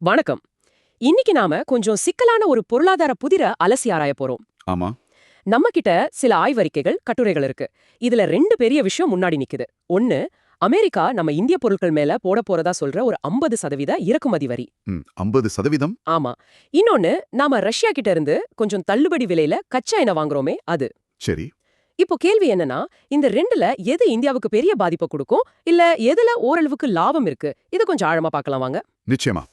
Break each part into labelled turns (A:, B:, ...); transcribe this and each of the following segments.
A: வணக்கம். இன்னைக்கு நாம கொஞ்சம் சிக்கலான ஒரு பொருளாதார புதிர அலசி ஆராய போறோம்.
B: ஆமா.
A: நம்ம கிட்ட சில ஆய்வறிக்கைகள், கட்டுரைகள் இருக்கு. இதுல ரெண்டு பெரிய விஷயம் முன்னாடி நிக்குது. ஒன்னு, அமெரிக்கா நம்ம இந்திய பொருட்கள் மேல போட போறதா சொல்ற ஒரு 50% இறக்குமதி வரி.
B: 50%?
A: ஆமா. இன்னொன்னு, நாம ரஷ்யா கிட்ட இருந்து கொஞ்சம் தள்ளுபடி விலையில கச்சா எண்ணெய் வாங்குறோமே அது.
B: சரி.
A: இப்போ கேள்வி என்னன்னா, இந்த ரெண்டுல எது இந்தியாவுக்கு பெரிய பாதிப்பை கொடுக்கும், இல்ல எதுல ஓரளவுக்கு லாபம் இருக்கு? இத கொஞ்சம் ஆழமா பார்க்கலாம் வாங்க.
B: நிச்சயமா.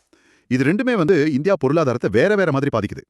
B: இது ரெண்டுமே இந்தியா பொருளாதாரத்தை வேற வேற மாதிரி பாதிக்குது.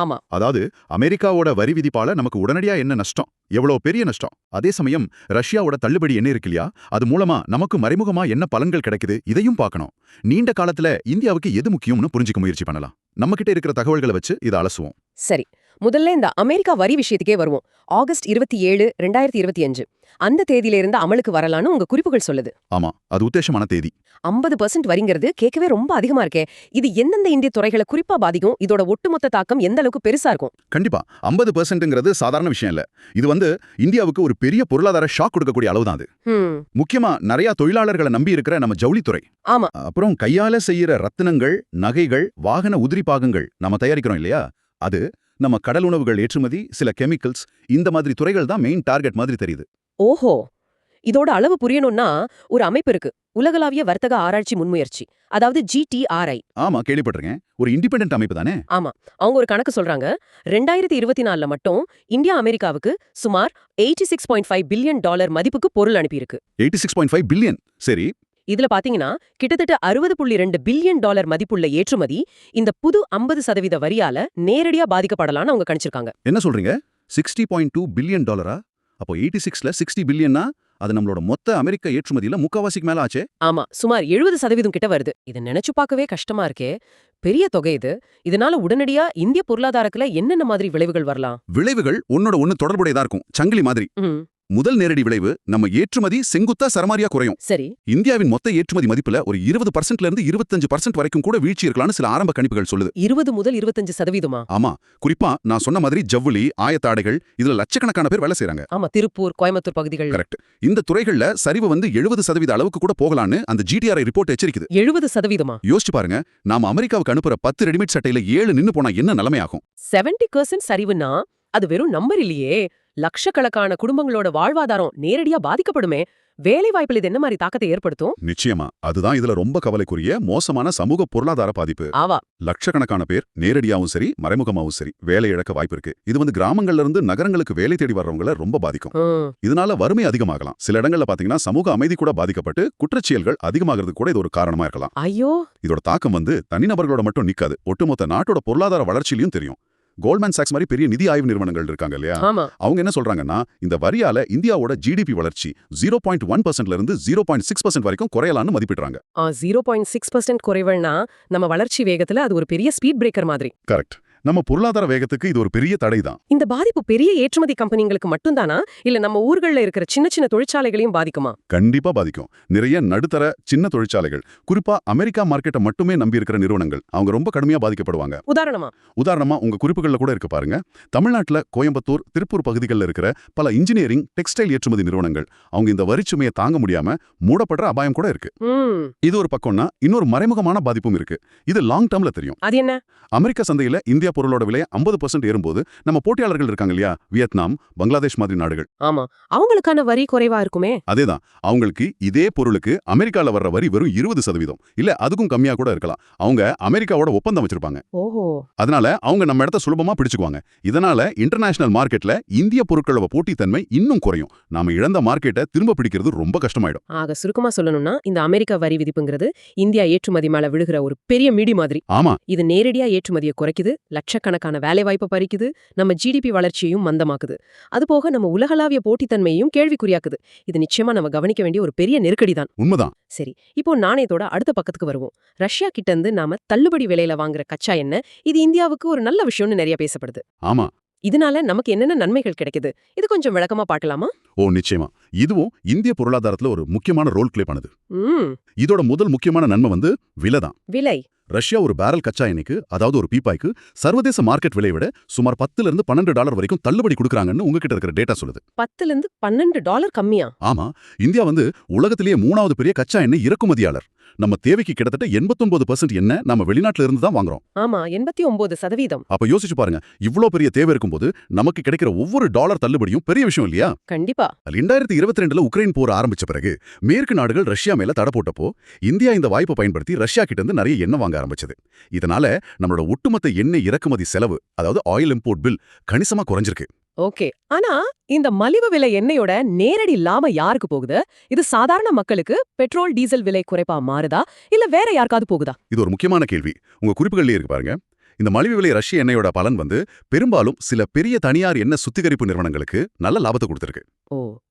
A: ஆமா.
B: அதாவது அமெரிக்காவோட வரி விதிப்பால நமக்கு உடனடியா என்ன நஷ்டம், எவ்வளவு பெரிய நஷ்டம். அதே சமயம் ரஷ்யாவோட தள்ளுபடி என்ன இருக்கு இல்லையா, அது மூலமா நமக்கு மறைமுகமா என்ன பலன்கள் கிடைக்குது, இதையும் பார்க்கணும். நீண்ட காலத்துல இந்தியாவுக்கு எது முக்கியம்னு புரிஞ்சுக்க முயற்சி பண்ணலாம். நம்ம கிட்ட இருக்கிற தகவல்களை வச்சு இதை அலசுவோம்.
A: சரி, முதல்ல இந்த அமெரிக்கா வரி விஷயத்துக்கே வருவோம். ஆகஸ்ட் 27, 2025 அந்த தேதியிலிருந்து அமலுக்கு வரலான்னு உங்க குறிப்புகள் சொல்லுது.
B: ஆமா, அது உத்தேசமான தேதி.
A: 50% வரிங்கிறது கேட்கவே ரொம்ப அதிகமா இருக்கே. இது எந்தெந்த இந்திய துறைகளை குறிப்பா பாதிக்கும்? இதோட ஒட்டுமொத்த தாக்கம் எந்த அளவுக்கு பெருசா இருக்கும்?
B: கண்டிப்பா 50%ங்கிறது சாதாரண விஷயம் இல்ல. இது இந்தியாவுக்கு ஒரு பெரிய பொருளாதார ஷாக் கொடுக்கக்கூடிய அளவுதான் அது. முக்கியமா நிறைய தொழிலாளர்களை நம்பி இருக்கிற நம்ம ஜவுளித்துறை,
A: ஆமா,
B: அப்புறம் கையால செய்யற ரத்தினங்கள், நகைகள், வாகன உதிரி பாகங்கள் நம்ம தயாரிக்கிறோம் இல்லையா, அது நம்ம கடல் உணவுகள் ஏற்றுமதி, சில கெமிக்கல்ஸ், இந்த மாதிரி துறைகள் தான் மெயின் டார்கெட் மாதிரி தெரியுது.
A: ஓஹோ. இதோட அளவு புரியணும்னா ஒரு அமைப்பு இருக்கு, உலகளாவிய வர்த்தக ஆராய்ச்சி முன்முயற்சி, அதாவது GTRI.
B: ஆமா, கேள்விப்பட்டிருக்கேன். ஒரு இண்டிபெண்டன்ட் அமைப்பு தானே?
A: ஆமா. அவங்க ஒரு கணக்கு சொல்றாங்க. 2024ல மட்டும் இந்தியா அமெரிக்காவுக்கு சுமார் $86.5 பில்லியன் மதிப்புக்கு பொருள் அனுப்பியிருக்கு.
B: 86.5 பில்லியன். சரி.
A: இதுல பாத்தீங்கன்னா கிட்டத்தட்ட $60.2 பில்லியன் மதிப்புள்ள ஏற்றுமதி இந்த புது 50% வரியால நேரடியா பாதிக்கப்படலாம்னு அவங்க கணிச்சிருக்காங்க.
B: என்ன சொல்றீங்க? $60.2 பில்லியன்? அப்போ 86ல 60 பில்லியன்னா அது நம்மளோட மொத்த அமெரிக்க ஏற்றுமதியில முக்காவாசிக்கு மேல ஆச்சே.
A: ஆமா, சுமார் 70% கிட்ட வருது. இதை நினைச்சு பார்க்கவே கஷ்டமா இருக்கே. பெரிய தொகை இது. இதனால உடனடியா இந்திய பொருளாதாரத்துல என்னென்ன மாதிரி விளைவுகள் வரலாம்?
B: விளைவுகள் ஒன்னோட ஒன்னு தொடர்புடையதா இருக்கும், சங்கிலி மாதிரி. முதல் நேரடி விளைவு, நம்ம ஏற்றுமதி செங்குத்தா சரமாரியா குறையும்.
A: சரி.
B: இந்தியாவின் மொத்த ஏற்றுமதி மதிப்புல ஒரு 20%ல இருந்து 25% வரைக்கும் கூட வீழ்ச்சி இருக்கலாம்னு சில ஆரம்ப கணிப்புகள் சொல்லுது.
A: 20 முதல் 25%?
B: ஆமா. குறிப்பா நான் சொன்ன மாதிரி ஜவுளி, ஆயத்தாடைகள், இதுல லட்சக்கணக்கான பேர் வேலை செய்றாங்க.
A: ஆமா, திருப்பூர், கோயம்புத்தூர் பகுதிகள்.
B: கரெக்ட். இந்த துறைகள்ல சரிவு 70% அளவுக்கு கூட போகலான்னு அந்த GTRI ரிப்போர்ட் எச்சரிக்குது.
A: 70%?
B: யோசிச்சு பாருங்க, நாம அமெரிக்காவுக்கு அனுப்புற 10 ரெடிமேட் சட்டையில 7 நின்னு போனா என்ன நிலைமையாகும்?
A: 70% சரிவுன்னா அது வெறும் நம்பர் இல்லையே. லட்சக்கணக்கான குடும்பங்களோட வாழ்வாதாரம் நேரடியா பாதிக்கப்படுமே. வேலை வாய்ப்புல இது என்ன மாதிரி தாக்கத்தை ஏற்படுத்தும்?
B: நிச்சயமா. அதுதான் இதுல ரொம்ப கவலைக்குரிய மோசமான சமூக பொருளாதார பாதிப்பு.
A: ஆவா.
B: லட்சக்கணக்கான பேர் நேரடியாவும் சரி, மறைமுகமாவும் சரி வேலை இழக்க வாய்ப்பு இருக்கு. இது கிராமங்கள்ல இருந்து நகரங்களுக்கு வேலை தேடி வர்றவங்கள ரொம்ப பாதிக்கும். இதனால வறுமை அதிகமாகலாம். சில இடங்கள்ல பாத்தீங்கன்னா சமூக அமைதி கூட பாதிக்கப்பட்டு குற்றச்செயல்கள் அதிகமாகிறது கூட இது ஒரு காரணமா இருக்கலாம்.
A: ஐயோ.
B: இதோட தாக்கம் தனிநபர்களோட மட்டும் நிக்காது, ஒட்டுமொத்த நாட்டோட பொருளாதார வளர்ச்சியிலும் தெரியும். கோல்ட்மேன் சாக்ஸ் மாதிரி பெரிய நிதி ஆய்வு நிறுவனங்கள் இருக்காங்க இல்லையா, அவங்க என்ன சொல்றாங்கன்னா இந்த வரியால இந்தியாவோட GDP வளர்ச்சி 0.1%ல இருந்து 0.6% வரைக்கும் குறையலாம்னு மதிப்பிடுறாங்க.
A: 0.6% குறைவல்னா நம்ம வளர்ச்சி வேகத்துல அது ஒரு பெரிய ஸ்பீட் பிரேக்கர் மாதிரி.
B: கரெக்ட். நம்ம பொருளாதார வேகத்துக்கு இது ஒரு பெரிய தடைதான்.
A: இந்த பாதிப்பு பெரிய ஏற்றுமதி கம்பெனிங்களுக்கு மட்டும்தானா, இல்ல நம்ம ஊர்கள்ல இருக்கிற சின்ன சின்ன தொழிற்சாலைகளையும் பாதிக்குமா?
B: கண்டிப்பா பாதிக்கும். நிறைய நடுத்தர சின்ன தொழிற்சாலைகள், குறிப்பா அமெரிக்கா மார்க்கெட்டை மட்டுமே நம்பி இருக்கிற நிறுவனங்கள், அவங்க ரொம்ப கடுமையா பாதிக்கப்படுவாங்க. உதாரணமா உங்க குறிப்புகள்ல கூட இருக்கு பாருங்க. தமிழ்நாட்டுல கோயம்புத்தூர், திருப்பூர் பகுதிகளில் இருக்கிற பல இன்ஜினியரிங், டெக்ஸ்டைல் ஏற்றுமதி நிறுவனங்கள், அவங்க இந்த வரிச்சுமையை தாங்க முடியாம மூடப்படுற அபாயம் கூட இருக்கு. இது ஒரு பக்கம்னா இன்னொரு மறைமுகமான பாதிப்பும் இருக்கு. இது லாங் டர்ம்ல தெரியும். அது என்ன? அமெரிக்க சந்தையில இந்தியா பொருளோட விலை 50% ஏறும்போது நம்ம போட்டியாளர்கள் இருக்காங்க இல்லையா, வியட்நாம், பங்களாதேஷ் மாதிரி நாடுகள்.
A: ஆமா, அவங்களுக்கான வரி குறைவா இருக்குமே.
B: அதேதான். அவங்களுக்கு இதே பொருளுக்கு அமெரிக்கால வர்ற வரி வெறும் 20%, இல்ல அதுக்கும் கம்மியா கூட இருக்கலாம். அவங்க அமெரிக்காவோட ஒப்பந்தம் வச்சிருப்பாங்க.
A: ஓஹோ.
B: அதனால அவங்க நம்ம இடத்த சுலபமா பிடிச்சுக்குவாங்க. இதனால இன்டர்நேஷனல் மார்க்கெட்ல இந்திய பொருட்களோட போட்டித்தன்மை இன்னும் குறையும். நாம இழந்த மார்க்கெட்டை திரும்ப பிடிக்கிறது ரொம்ப கஷ்டமாயிடும்.
A: ஆக சுருக்கமா சொல்லணும்னா இந்த அமெரிக்கா வரி விதிப்புங்கிறது இந்தியா ஏற்றுமதி மேல விழுகிற ஒரு பெரிய மிடி மாதிரி.
B: ஆமா.
A: இது நேரடியா ஏற்றுமதியை குறைக்குது, லட்சக்கணக்கான வேலை வாய்ப்பை பறிக்குது, நம்ம GDP வளர்ச்சியையும் மந்தமாக்குது. அதுபோக நம்ம உலகளாவிய போட்டித்தன்மையையும் கேள்விக்குறியாக்குது. இது நிச்சயமா நம்ம கவனிக்க வேண்டிய ஒரு பெரிய நெருக்கடிதான்.
B: உண்மைதான்.
A: சரி, இப்போ நாணயத்தோட அடுத்த பக்கத்துக்கு வருவோம். ரஷ்யா கிட்ட இருந்து நாம தள்ளுபடி விலையில வாங்குற கச்சா எண்ணெய், இது இந்தியாவுக்கு ஒரு நல்ல விஷயம்னு நிறைய பேசப்படுது.
B: ஆமா.
A: இதனால நமக்கு என்னென்ன நன்மைகள் கிடைக்குது, இது கொஞ்சம் விளக்கமா பார்க்கலாமா?
B: நிச்சயமா. இதுவும் இந்திய பொருளாதாரத்துல ஒரு முக்கியமான ரோல் பிளே பண்ணுது. இதோட முதல் முக்கியமான நன்மை விலைதான்.
A: விலை.
B: ரஷ்யா ஒரு பேரல் கச்சா எண்ணெய்க்கு, அதாவது ஒரு பீப்பாய்க்கு சர்வதேச மார்க்கெட் விலை விட சுமார் $10 இருந்து $12 வரைக்கும் தள்ளுபடி கொடுக்கறாங்கன்னு உங்ககிட்ட இருக்கிற டேட்டா சொல்லுது.
A: $10 இருந்து $12 கம்மியா?
B: ஆமா. இந்தியா உலகத்திலேயே 3வது பெரிய கச்சா எண்ணெய் இறக்குமதியாளர். நம்ம தேவைக்கு கிட்டத்தட்ட 89% எண்ணெய் நம்ம வெளிநாட்டுல இருந்து தான் வாங்குறோம்.
A: ஆமா, 89%.
B: அப்ப யோசிச்சு பாருங்க, இவ்ளோ பெரிய தேவை இருக்கும்போது நமக்கு கிடைக்கிற ஒவ்வொரு டாலர் தள்ளுபடியும் பெரிய விஷயம் இல்லையா?
A: கண்டிப்பா.
B: 2022ல உக்ரைன் போர் ஆரம்பிச்ச பிறகு மேற்கு நாடுகள் ரஷ்யா மேல தடை போட்டப்போ இந்தியா இந்த வாய்ப்பை பயன்படுத்தி ரஷ்யா கிட்ட இருந்து நிறைய எண்ணெய் வாங்க ஆரம்பிச்சது. இதனால நம்மளோட ஒட்டுமொத்த எண்ணெய் இறக்குமதி செலவு, அதாவது ஆயில் இம்போர்ட் பில் கணிசமா குறைஞ்சிருக்கு.
A: ஓகே. ஆனா இந்த மலிவு விலை எண்ணெயோட நேரடி லாபம் யாருக்கு போகுது? இது சாதாரண மக்களுக்கு பெட்ரோல் டீசல் விலை குறைப்பா மாறுதா, இல்ல வேற யாருக்காவது போகுதா?
B: இது ஒரு முக்கியமான கேள்வி. உங்க குறிப்புகள்லயே இருக்கு பாருங்க. இந்த மலிவு விலை ரஷ்ய எண்ணெயோட பலன் வந்து பெரும்பாலும் சில பெரிய தனியார் எண்ணெய் சுத்திகரிப்பு நிறுவனங்களுக்கு நல்ல லாபத்தை கொடுத்திருக்கு.
A: ஓ,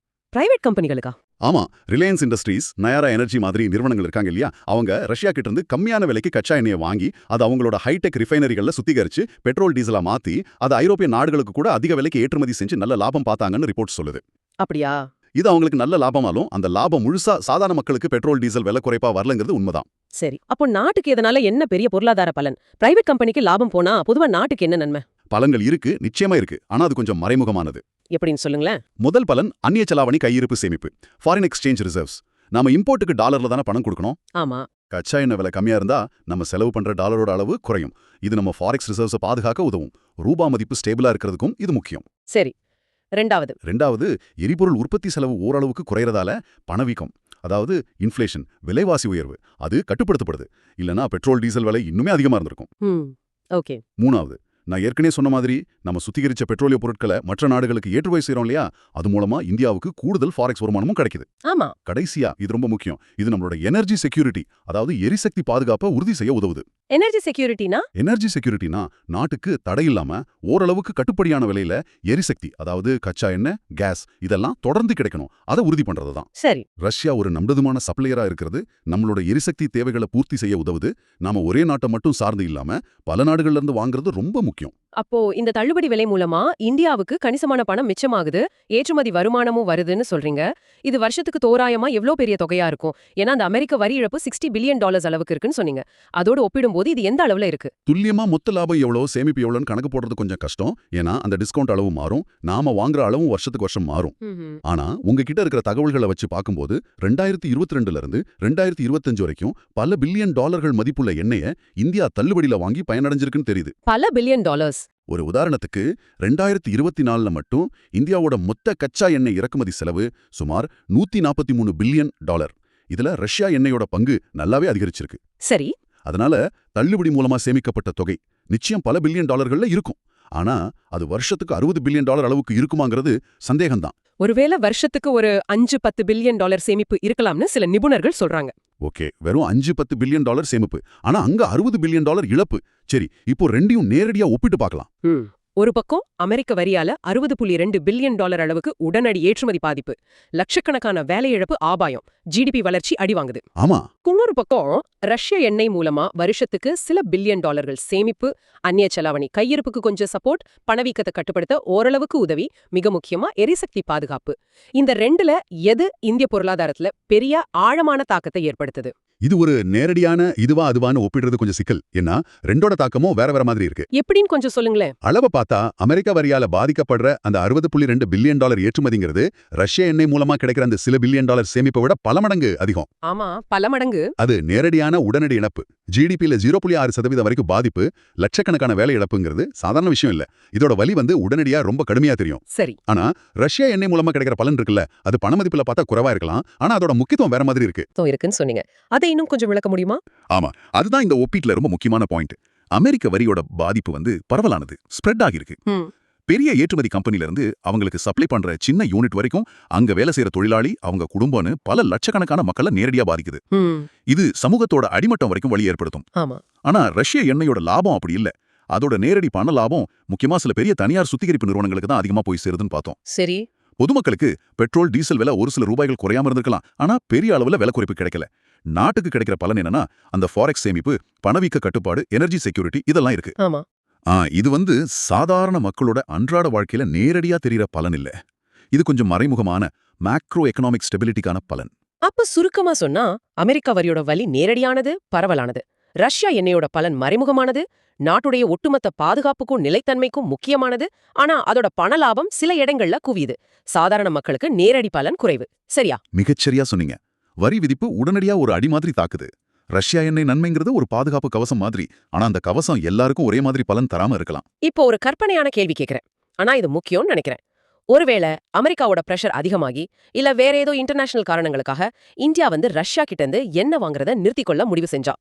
A: பிரைவேட் கம்பெனிகளுக்கா?
B: ஆமா, ரிலையன்ஸ் இண்டஸ்ட்ரீஸ், நயாரா எனர்ஜி மாதிரி நிறுவனங்கள் இருக்காங்க இல்லையா, அவங்க ரஷ்யா கிட்ட இருந்து கம்மியான விலைக்கு கச்சா எண்ணெயை வாங்கி அது அவங்களோட ஹைடெக் ரிஃபைனரிகள்ல சுத்திகரிச்சு பெட்ரோல் டீசலா மாத்தி அது ஐரோப்பிய நாடுகளுக்கு கூட அதிக விலைக்கு ஏற்றுமதி செஞ்சு நல்ல லாபம் பார்த்தாங்கன்னு ரிப்போர்ட் சொல்லுது.
A: அப்படியா?
B: இது அவங்களுக்கு நல்ல லாபமாலும் அந்த லாபம் முழுசா சாதாரண மக்களுக்கு பெட்ரோல் டீசல் விலை குறைப்பா வரலங்கிறது உண்மைதான்.
A: சரி, அப்போ நாட்டுக்கு இதனால என்ன பெரிய பொருளாதார பலன்? பிரைவேட் கம்பெனிக்கு லாபம் போனா பொதுவா நாட்டுக்கு என்ன நன்மை?
B: பலன்கள் இருக்கு, நிச்சயமா இருக்கு. ஆனா அது கொஞ்சம் மறைமுகமானது.
A: எப்படின்னு சொல்லுங்களேன்.
B: முதல் பலன் அந்நிய செலாவணி கையிருப்பு சேமிப்பு, ஃபாரின் எக்ஸ்சேஞ்ச் ரிசர்வ்ஸ். நாம இம்போர்ட்டுக்கு டாலர்ல தானே பணம் கொடுக்கணும்.
A: ஆமா.
B: கச்சா எண்ணெய் விலை கம்மியா இருந்தா நம்ம செலவு பண்ற டாலரோட அளவு குறையும். இது நம்ம ஃபாரெக்ஸ் ரிசர்வ்ஸை பாதுகாக்க உதவும். ரூபா மதிப்பு ஸ்டேபிளா இருக்கிறதுக்கும் இது முக்கியம்.
A: சரி, ரெண்டாவது
B: எரிபொருள் உற்பத்தி செலவு ஓரளவுக்கு குறையறதால பணவீக்கம், அதாவது இன்ஃப்ளேஷன், விலைவாசி உயர்வு அது கட்டுப்படுத்தப்படுது. இல்லனா பெட்ரோல் டீசல் விலை இன்னுமே அதிகமா இருந்திருக்கும்.
A: ஓகே.
B: மூணாவது, நான் ஏற்கனவே சொன்ன மாதிரி நம்ம சுத்திகரிச்ச பெட்ரோலிய பொருட்களை மற்ற நாடுகளுக்கு ஏற்றுமதி செய்றோம் இல்லையா, அது மூலமா இந்தியாவுக்கு கூடுதல் ஃபாரெக்ஸ் வருமானமும் கிடைக்குது.
A: ஆமா.
B: கடைசியா, இது ரொம்ப முக்கியம், இது நம்மளோட எனர்ஜி செக்யூரிட்டி, அதாவது எரிசக்தி பாதுகாப்பை உறுதி செய்ய உதவுது.
A: எனர்ஜி செக்யூரிட்டினா? எனர்ஜி
B: செக்யூரிட்டினா நாட்டுக்கு தடையில்லாம ஓரளவுக்கு கட்டுப்படியான விலையில எரிசக்தி, அதாவது கச்சா எண்ணெய், கேஸ் இதெல்லாம் தொடர்ந்து கிடைக்கணும். அதை உறுதி பண்றதுதான்.
A: சரி.
B: ரஷ்யா ஒரு நம்பகமான சப்ளையரா இருக்கிறது நம்மளோட எரிசக்தி தேவைகளை பூர்த்தி செய்ய உதவுது. நாம ஒரே நாட்டை மட்டும் சார்ந்து இல்லாம பல நாடுகள்ல இருந்து வாங்குறது ரொம்ப முக்கியம்.
A: அப்போ இந்த தள்ளுபடி விலை மூலமா இந்தியாவுக்கு கணிசமான பணம் மிச்சமாகுது, ஏற்றுமதி வருமானமும் வருதுன்னு சொல்றீங்க. இது வருஷத்துக்கு தோராயமா எவ்வளோ பெரிய தொகையா இருக்கும்? ஏன்னா அந்த அமெரிக்க வரி இழப்பு $60 பில்லியன் அளவுக்கு இருக்குன்னு சொன்னீங்க. அதோட ஒப்பிடும்போது இது எந்த அளவுல இருக்கு?
B: துல்லியமா மொத்த லாபம் எவ்வளவு, சேமிப்பு எவ்வளவுன்னு கணக்கு போடுறது கொஞ்சம் கஷ்டம். ஏன்னா அந்த டிஸ்கவுண்ட் அளவு மாறும், நாம வாங்குற அளவும் வருஷத்துக்கு வருஷம் மாறும். ஆனா உங்ககிட்ட இருக்கிற தகவல்களை வச்சு பார்க்கும்போது 2022ல இருந்து 2025 வரைக்கும் பல பில்லியன் டாலர்கள் மதிப்புள்ள எண்ணெயை இந்தியா தள்ளுபடியில வாங்கி பயனடைஞ்சிருக்குன்னு தெரியுது.
A: பல பில்லியன் டாலர்ஸ்.
B: ஒரு உதாரணத்துக்கு 2024ல மட்டும் இந்தியாவோட மொத்த கச்சா எண்ணெய் இறக்குமதி செலவு சுமார் $143 பில்லியன். இதுல ரஷ்யா எண்ணெயோட பங்கு நல்லாவே அதிகரிச்சிருக்கு.
A: சரி.
B: அதனால தள்ளுபடி மூலமா சேமிக்கப்பட்ட தொகை நிச்சயம் பல பில்லியன் டாலர்கள்ல இருக்கும். ஆனா அது வருஷத்துக்கு $60 பில்லியன் அளவுக்கு இருக்குமாங்கிறது சந்தேகம்தான்.
A: ஒருவேளை வருஷத்துக்கு ஒரு 5-10 பில்லியன் டாலர் சேமிப்பு இருக்கலாம்னு சில நிபுணர்கள் சொல்றாங்க.
B: ஓகே, வெறும் 5-10 பில்லியன் டாலர் சேமிப்பு, ஆனா அங்க $60 பில்லியன் இழப்பு. சரி, இப்போ ரெண்டையும் நேரடியா ஒப்பிட்டு பார்க்கலாம்.
A: ஒரு பக்கம் அமெரிக்க வரியால $60.2 பில்லியன் அளவுக்கு உடனடி ஏற்றுமதி பாதிப்பு, லட்சக்கணக்கான வேலை இழப்பு ஆபாயம், ஜிடிபி வளர்ச்சி அடிவாங்குது.
B: ஆமா.
A: இன்னொரு பக்கம் ரஷ்ய எண்ணெய் மூலமா வருஷத்துக்கு சில பில்லியன் டாலர்கள் சேமிப்பு, அந்நிய செலாவணி கையிருப்புக்கு கொஞ்சம் சப்போர்ட், பணவீக்கத்தை கட்டுப்படுத்த ஓரளவுக்கு உதவி, மிக முக்கியமா எரிசக்தி பாதுகாப்பு. இந்த ரெண்டுல எது இந்திய பொருளாதாரத்துல பெரிய ஆழமான தாக்கத்தை ஏற்படுத்துது?
B: இது ஒரு நேரடியான இதுவா அதுவான்னு ஒப்பிடுறது கொஞ்சம் சிக்கல். ஏன்னா ரெண்டோட தாக்கமும் வேற வேற மாதிரி இருக்கு.
A: எப்படின்னு கொஞ்சம் சொல்லுங்களேன்.
B: அளவை பார்த்தா அமெரிக்கா வரியால பாதிக்கப்படுற அந்த $60.2 பில்லியன் ஏற்றுமதிங்கிறது ரஷ்ய எண்ணெய் மூலமா கிடைக்கிற அந்த சில பில்லியன் டாலர் சேமிப்பை விட பல மடங்கு அதிகம்.
A: ஆமா, பல மடங்கு.
B: அது நேரடியான உடனடி இழப்பு. ஜிடிபியில 0.6% வரைக்கும் பாதிப்பு, லட்சக்கணக்கான வேலை இழப்புங்கிறது சாதாரண விஷயம் இல்ல. இதோட வலி உடனடியா ரொம்ப கடுமையா தெரியும்.
A: சரி.
B: ஆனா ரஷ்யா எண்ணெய் மூலமா கிடைக்கிற பலன் இருக்குல்ல, அது பண மதிப்புல பார்த்தா குறைவா இருக்கலாம். ஆனா அதோட முக்கியத்துவம் வேற மாதிரி இருக்குன்னு
A: சொன்னீங்க. அதை இன்னும் கொஞ்சம் விளக்க முடியுமா?
B: ஆமா, அதுதான் இந்த ஒப்பீட்ல ரொம்ப முக்கியமான பாயிண்ட். அமெரிக்க வரியோட பாதிப்பு ஸ்ப்ரெட் ஸ்ப்ரெட் ஆகிருக்கு. பெரிய ஏற்றுமதி கம்பெனில இருந்து அவங்களுக்கு சப்ளை பண்ற சின்ன யூனிட் வரைக்கும் அங்க வேலை செய்யற தொழிலாளி, அவங்க குடும்பம்னு பல லட்சக்கணக்கான மக்களை நேரடியா பாதிக்குது. இது சமூகத்தோட அடிமட்டம் வரைக்கும் வழி ஏற்படுத்தும். ஆனா ரஷ்ய எண்ணெயோட லாபம் அப்படி இல்ல. அதோட நேரடி பண லாபம் முக்கியமா சில பெரிய தனியார் சுத்திகரிப்பு நிறுவனங்களுக்கு தான் அதிகமா போய் சேருதுன்னு பார்த்தோம்.
A: சரி.
B: பொதுமக்களுக்கு பெட்ரோல் டீசல் விலை ஒரு சில ரூபாய்கள் குறையாம இருந்திருக்கலாம், ஆனா பெரிய அளவுல விலை குறைப்பு கிடைக்கல. நாட்டுக்கு கிடைக்கிற பலன் என்னன்னா அந்த ஃபாரெக்ஸ் சேமிப்பு, பணவீக்க கட்டுப்பாடு, எனர்ஜி செக்யூரிட்டி இதெல்லாம் இருக்கு. இது சாதாரண மக்களோட அன்றாட வாழ்க்கையில நேரடியா தெரியற பலன் இல்ல. இது கொஞ்சம் மறைமுகமான மேக்ரோ எக்கனாமிக் ஸ்டெபிலிட்டிக்கான பலன்.
A: அப்ப சுருக்கமா சொன்னா அமெரிக்கா வரியோட வலி நேரடியானது, பரவலானது. ரஷ்யா எண்ணெயோட பலன் மறைமுகமானது, நாட்டுடைய ஒட்டுமொத்த பாதுகாப்புக்கும் நிலைத்தன்மைக்கும் முக்கியமானது. ஆனா அதோட பண லாபம் சில இடங்கள்ல குவியுது. சாதாரண மக்களுக்கு நேரடி பலன் குறைவு. சரியா?
B: மிகச்சரியா சொன்னீங்க. வரி விதிப்பு உடனடியா ஒரு அடி மாதிரி தாக்குது. ரஷ்யா எண்ணெய் நன்மைங்கிறது ஒரு பாதுகாப்பு கவசம் மாதிரி. ஆனா அந்த கவசம் எல்லாருக்கும் ஒரே மாதிரி பலன் தராம இருக்கலாம்.
A: இப்போ ஒரு கற்பனையான கேள்வி கேக்குறேன். ஆனா இது முக்கியம்னு நினைக்கிறேன். ஒருவேளை அமெரிக்காவோட பிரஷர் அதிகமாகி இல்ல வேற ஏதோ இன்டர்நேஷனல் காரணங்களுக்காக இந்தியா ரஷ்யா கிட்ட இருந்து எண்ணெய் வாங்குறத நிறுத்திக்கொள்ள முடிவு செஞ்சா.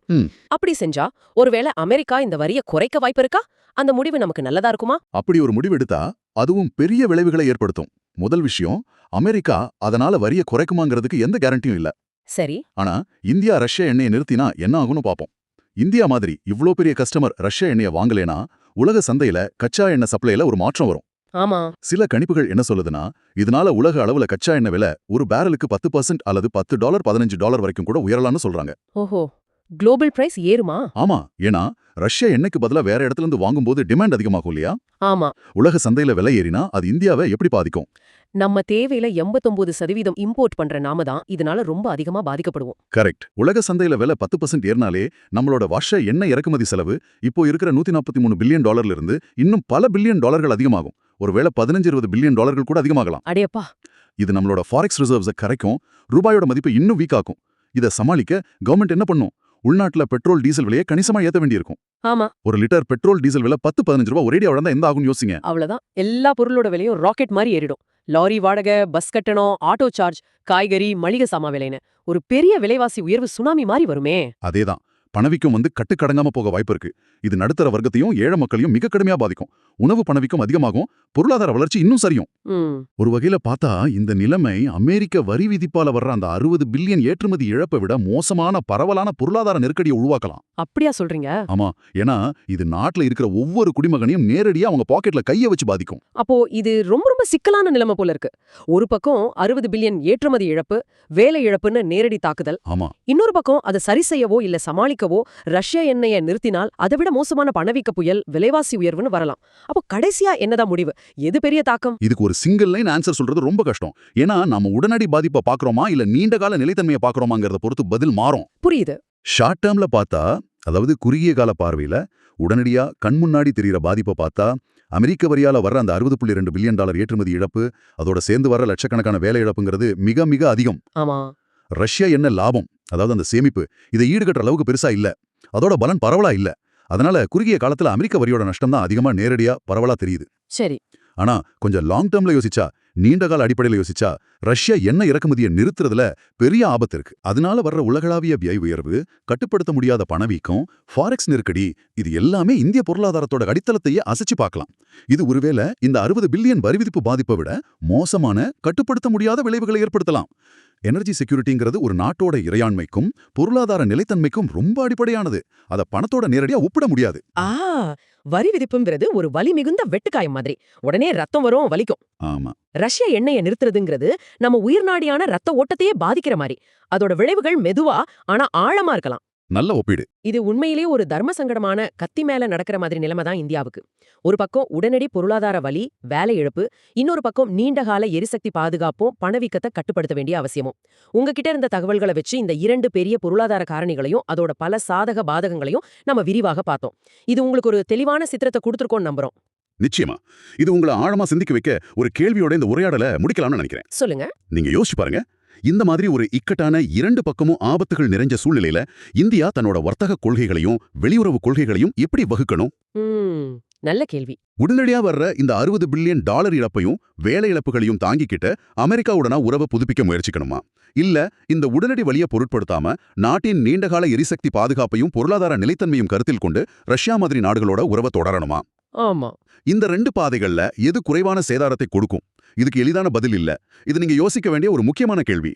A: அப்படி செஞ்சா ஒருவேளை அமெரிக்கா இந்த வரிய குறைக்க வாய்ப்பு இருக்கா? அந்த முடிவு நமக்கு நல்லதா இருக்குமா?
B: அப்படி ஒரு முடிவு எடுத்தா அதுவும் பெரிய விளைவுகளை ஏற்படுத்தும். முதல் விஷயம், அமெரிக்கா அதனால வரிய குறைக்குமாங்கிறதுக்கு எந்த கேரண்டியும் இல்ல.
A: சரி.
B: ஆனா இந்தியா ரஷ்யா எண்ணெயை நிறுத்தினா என்ன ஆகும்னு பாப்போம். இந்தியா மாதிரி இவ்ளோ பெரிய கஸ்டமர் ரஷ்யா எண்ணெயை வாங்கலேனா உலக சந்தையில கச்சா எண்ணெய் சப்ளைல ஒரு மாற்றம் வரும்.
A: ஆமா.
B: சில கணிப்புகள் என்ன சொல்லுதுன்னா, இதனால உலக அளவுல கச்சா எண்ணெய் விலை ஒரு பேரலுக்கு 10% அல்லது $10 $15 வரைக்கும் கூட உயரலாம்னு சொல்றாங்க.
A: ஓஹோ, குளோபல் பிரைஸ் ஏறுமா?
B: ஆமா, ஏன்னா ரஷ்யா எண்ணெய்க்கு பதிலா வேற இடத்துல இருந்து வாங்கும்போது டிமாண்ட் அதிகமாகும் இல்லையா?
A: ஆமா.
B: உலக சந்தையில விலை ஏறினா அது இந்தியாவை எப்படி பாதிக்கும்?
A: நம்ம தேவையில 89% இம்போர்ட் பண்ற நாம தான் இதனால ரொம்ப அதிகமா பாதிக்கப்படுவோம்.
B: கரெக்ட். உலக சந்தையில விலை 10% ஏறினாலே நம்மளோட வருஷ எண்ணெய் இறக்குமதி செலவு இப்போ இருக்கிற $143 பில்லியன் இருந்து இன்னும் பல பில்லியன் டாலர்கள் அதிகமாகும். ஒருவேளை 15-20 பில்லியன் டாலர்கள் கூட அதிகமாகலாம்.
A: அடேப்பா.
B: இது நம்மளோட ஃபாரெக்ஸ் ரிசர்வ்ஸை கரைக்கும், ரூபாயோட மதிப்பை இன்னும் வீக் ஆக்கும். இதை சமாளிக்க கவர்மெண்ட் என்ன பண்ணும்? உள்நாட்டுல பெட்ரோல் டீசல் விலையை கணிசமா ஏத்த வேண்டியிருக்கும்.
A: ஆமா.
B: ஒரு லிட்டர் பெட்ரோல் டீசல் விலை 10-15 ரூபாய் ஒரேடியா வளர்ந்தா எந்த ஆகும்னு யோசிங்க.
A: அவ்வளவுதான். எல்லா பொருளோட விலையும் ராக்கெட் மாதிரி ஏறிடும். லாரி வாடகை, பஸ் கட்டணம், ஆட்டோ சார்ஜ், காய்கறி, மளிகை சாமா விலைன்னு ஒரு பெரிய விலைவாசி உயர்வு சுனாமி மாதிரி வருமே.
B: அதேதான். பணவீக்கம் கட்டுக்கடங்காம போக வாய்ப்பு இருக்கு. இது நடுத்தர வர்க்கத்தையும் ஏழை மக்களையும் மிக கடுமையா பாதிக்கும். உணவு பணவீக்கம் அதிகமாகும், பொருளாதார வளர்ச்சி இன்னும் சரியும். ஒரு வகையில பார்த்தா இந்த நிலைமை அமெரிக்க வரி விதிப்பால வர்ற அந்த 60 பில்லியன் ஏற்றுமதி இழப்பை விட மோசமான பரவலான பொருளாதார நெருக்கடியை உருவாக்கலாம்.
A: அப்படியா சொல்றீங்க?
B: ஆமா, ஏன்னா இது நாட்டுல இருக்கிற ஒவ்வொரு குடிமகனையும் நேரடியா அவங்க பாக்கெட்ல கைய வச்சு பாதிக்கும்.
A: அப்போ இது ரொம்ப ரொம்ப சிக்கலான நிலைமை போல இருக்கு. ஒரு பக்கம் 60 பில்லியன் ஏற்றுமதி இழப்பு, வேலை இழப்புன்னு நேரடி தாக்குதல்.
B: ஆமா.
A: இன்னொரு பக்கம் அதை சரி செய்யவோ இல்ல சமாளிக்கவோ ரஷ்யா எண்ணெயை நிறுத்தினால் அதை விட மோசமான பணவீக்க புயல், விலைவாசி உயர்வுன்னு வரலாம். அப்போ கடைசியா என்னதான் முடிவு? எது பெரிய தாக்கம்?
B: இதுக்கு ஒரு சிங்கிள் லைன் ஆன்சர் சொல்றது ரொம்ப கஷ்டம். ஏன்னா நம்ம உடனடி பாதிப்பை பாக்குறோமா இல்ல நீண்ட கால நிலைத்தன்மையை பாக்குறோமாங்கிறத பொறுத்து பதில் மாறும்.
A: புரியுது.
B: ஷார்ட் டேர்ம்ல பார்த்தா, அதாவது குறுகிய கால பார்வையில உடனடியா கண் முன்னாடி தெரிகிற பாதிப்பை பார்த்தா, அமெரிக்க வரியால வர்ற அந்த $60.2 பில்லியன் ஏற்றுமதி இழப்பு, அதோட சேர்ந்து வர்ற லட்சக்கணக்கான வேலை இழப்புங்கிறது மிக மிக அதிகம்.
A: ஆமா.
B: ரஷ்யா என்ன லாபம், அதாவது அந்த சேமிப்பு, இதை ஈடுகட்டுற அளவுக்கு பெருசா இல்ல. அதோட பலன் பரவலா இல்ல. அதனால குறுகிய காலத்துல அமெரிக்க வரியோட நஷ்டம் தான் அதிகமா நேரடியா பரவலா தெரியுது.
A: சரி.
B: ஆனா கொஞ்சம் லாங் டேர்ம்ல யோசிச்சா, நீண்ட கால அடிப்படையில யோசிச்சா, ரஷ்யா எண்ணெய் இறக்குமதியை நிறுத்துறதுல பெரிய ஆபத்து இருக்கு. அதனால வர்ற உலகளாவிய விலை உயர்வு, கட்டுப்படுத்த முடியாத பணவீக்கம், ஃபாரெக்ஸ் நெருக்கடி, இது எல்லாமே இந்திய பொருளாதாரத்தோட அடித்தளத்தையே அசைச்சு பார்க்கலாம். இது ஒருவேளை இந்த 60 பில்லியன் வரி விதிப்பு பாதிப்பை விட மோசமான, கட்டுப்படுத்த முடியாத விளைவுகளை ஏற்படுத்தலாம். எனர்ஜி செக்யூரிட்டிங்கிறது ஒரு நாட்டோட இறையாண்மைக்கும் பொருளாதார நிலைத்தன்மைக்கும் ரொம்ப அடிப்படையானது. அதை பணத்தோட நேரடியா ஒப்பிட முடியாது.
A: வரி விதிப்புங்கிறது ஒரு வலி மிகுந்த வெட்டுக்காயம் மாதிரி. உடனே ரத்தம் வரும், வலிக்கும்.
B: ஆமா.
A: ரஷ்யா எண்ணெயை நிறுத்துறதுங்கிறது நம்ம உயிர்நாடியான ரத்த ஓட்டத்தையே பாதிக்கிற மாதிரி. அதோட விளைவுகள் மெதுவா ஆனா ஆழமா இருக்கலாம்.
B: நல்ல ஒப்பீடு.
A: இது உண்மையிலேயே ஒரு தர்ம சங்கடமான கத்தி மேல நடக்கிற மாதிரி நிலைமை தான் இந்தியாவுக்கு. ஒரு பக்கம் உடனடி பொருளாதார வலி, வேலை இழப்பு, இன்னொரு பக்கம் நீண்டகால எரிசக்தி பாதுகாப்பும் பணவீக்கத்தை கட்டுப்படுத்த வேண்டிய அவசியமும். உங்ககிட்ட இருந்த தகவல்களை வச்சு இந்த 2 பெரிய பொருளாதார காரணிகளையும் அதோட பல சாதக பாதகங்களையும் நம்ம விரிவாக பார்த்தோம். இது உங்களுக்கு ஒரு தெளிவான சித்திரத்தை கொடுத்துருக்கோம்னு நம்புறோம்.
B: நிச்சயமா. இது உங்களை ஆழமா சிந்திக்க வைக்க ஒரு கேள்வியோட இந்த உரையாடலை முடிக்கலாம்னு நினைக்கிறேன்.
A: சொல்லுங்க.
B: நீங்க யோசிச்சு பாருங்க. இந்த மாதிரி ஒரு இக்கட்டான 2 பக்கமும் ஆபத்துகள் நிறைஞ்ச சூழ்நிலையில இந்தியா தன்னோட வர்த்தக கொள்கைகளையும் வெளியுறவு கொள்கைகளையும் எப்படி வகுக்கணும்?
A: நல்ல கேள்வி.
B: உடனடியா வர்ற இந்த $60 பில்லியன் இழப்பையும் வேலை இழப்புகளையும் தாங்கிக்கிட்ட அமெரிக்காவுடனா உறவை புதுப்பிக்க முயற்சிக்கணுமா? இல்ல இந்த உடனடி வழியை பொருட்படுத்தாம நாட்டின் நீண்டகால எரிசக்தி பாதுகாப்பையும் பொருளாதார நிலைத்தன்மையும் கருத்தில் கொண்டு ரஷ்யா மாதிரி நாடுகளோட உறவை தொடரணுமா?
A: ஆமா.
B: இந்த 2 பாதைகள்ல எது குறைவான சேதாரத்தை கொடுக்கும்? இதுக்கு எளிதான பதில் இல்ல. இது நீங்க யோசிக்க வேண்டிய ஒரு முக்கியமான கேள்வி.